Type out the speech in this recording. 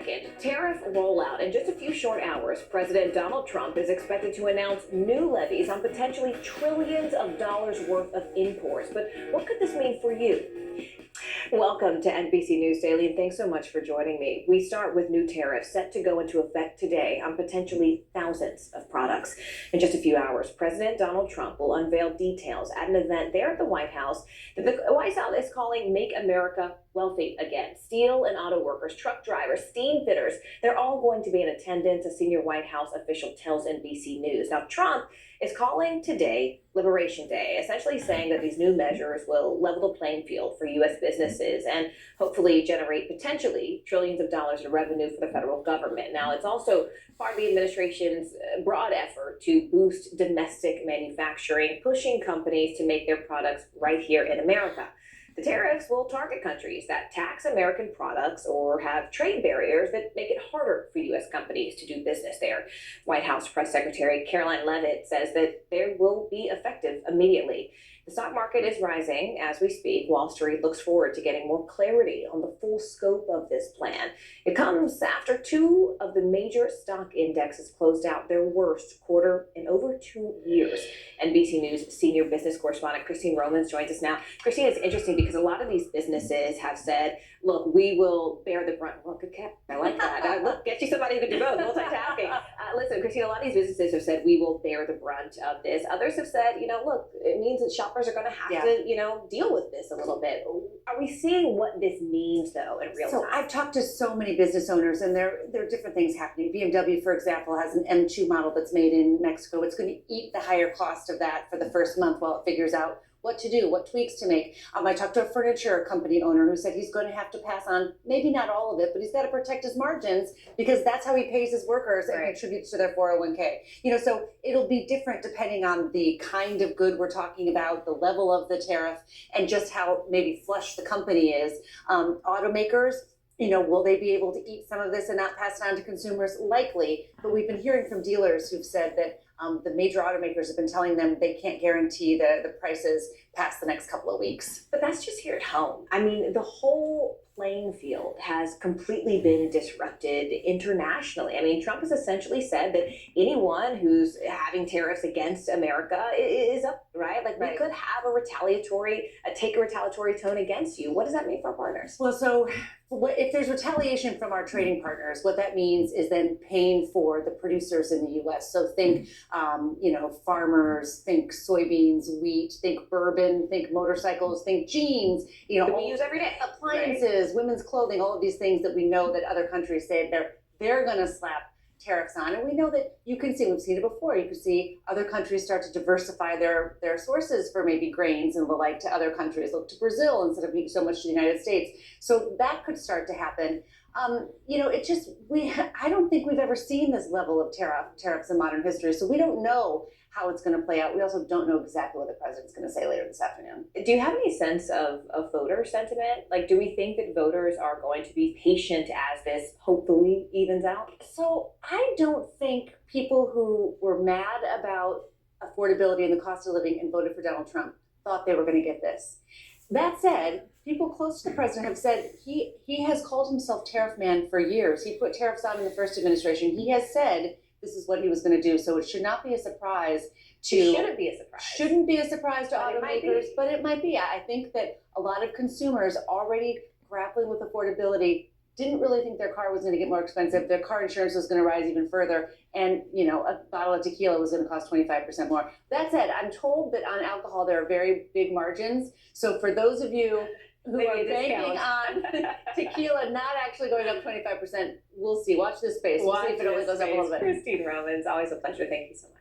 2nd, tariff rollout. In just a few short hours, President Donald Trump is expected to announce new levies on potentially trillions of dollars worth of imports. But what could this mean for you? Welcome to NBC News Daily, and thanks so much for joining me. We start with new tariffs set to go into effect today on potentially thousands of products. In just a few hours, President Donald Trump will unveil details at an event there at the White House that the White House is calling Make America Wealthy Again. Steel and auto workers, truck drivers, steam fitters, they're all going to be in attendance, a senior White House official tells NBC News. Now, Trump is calling today Liberation Day, essentially saying that these new measures will level the playing field for U.S. businesses and hopefully generate potentially trillions of dollars in revenue for the federal government. Now, it's also part of the administration's broad effort to boost domestic manufacturing, pushing companies to make their products right here in America. The tariffs will target countries that tax American products or have trade barriers that make it harder for U.S. companies to do business there. White House Press Secretary Caroline Leavitt says that they will be effective immediately. The stock market is rising as we speak. Wall Street looks forward to getting more clarity on the full scope of this plan. It comes after two of the major stock indexes closed out their worst quarter in over 2 years. NBC News senior business correspondent Christine Romans joins us now. Christine, it's interesting because a lot of these businesses have said, look, we will bear the brunt. Well, good cap. I like that. Look, get you somebody who can do both. Multitasking. Listen, Christine, a lot of these businesses have said we will bear the brunt of this. Others have said, look, it means that shoppers are going to have to, deal with this a little bit. Are we seeing what this means, though, in real time? So I've talked to so many business owners, and there are different things happening. BMW, for example, has an M2 model that's made in Mexico. It's going to eat the higher cost of that for the first month while it figures out what to do, what tweaks to make. I talked to a furniture company owner who said he's going to have to pass on, maybe not all of it, but he's got to protect his margins because that's how he pays his workers and contributes to their 401k. So it'll be different depending on the kind of good we're talking about, the level of the tariff, and just how maybe flush the company is. Automakers, will they be able to eat some of this and not pass it on to consumers? Likely, but we've been hearing from dealers who've said that the major automakers have been telling them they can't guarantee the prices past the next couple of weeks. But that's just here at home. I mean, the whole playing field has completely been disrupted internationally. I mean, Trump has essentially said that anyone who's having tariffs against America is up, right? Like, we could have take a retaliatory tone against you. What does that mean for our partners? Well, so if there's retaliation from our trading partners, what that means is then paying for the producers in the U.S. So think, farmers, think soybeans, wheat, think bourbon, think motorcycles, think jeans, that we use every day. Appliances, women's clothing, all of these things that we know that other countries say they're going to slap tariffs on. And we know that we've seen it before. You can see other countries start to diversify their sources for maybe grains and the like to other countries. Look to Brazil instead of being so much to the United States. So that could start to happen. I don't think we've ever seen this level of tariffs in modern history. So we don't know how it's going to play out. We also don't know exactly what the president's going to say later this afternoon. Do you have any sense of voter sentiment? Like, do we think that voters are going to be patient as this hopefully evens out? So I don't think people who were mad about affordability and the cost of living and voted for Donald Trump thought they were going to get this. That said, people close to the president have said he has called himself tariff man for years. He put tariffs on in the first administration. He has said this is what he was going to do. So it should not be a surprise to... It shouldn't be a surprise. Shouldn't be a surprise to automakers, but it might be. I think that a lot of consumers already grappling with affordability didn't really think their car was going to get more expensive. Their car insurance was going to rise even further. And, a bottle of tequila was going to cost 25% more. That said, I'm told that on alcohol, there are very big margins. So for those of you who are banking on tequila not actually going up 25%, we'll see. Watch this space. We'll see if it only goes up a little bit. Christine Romans, always a pleasure. Thank you so much.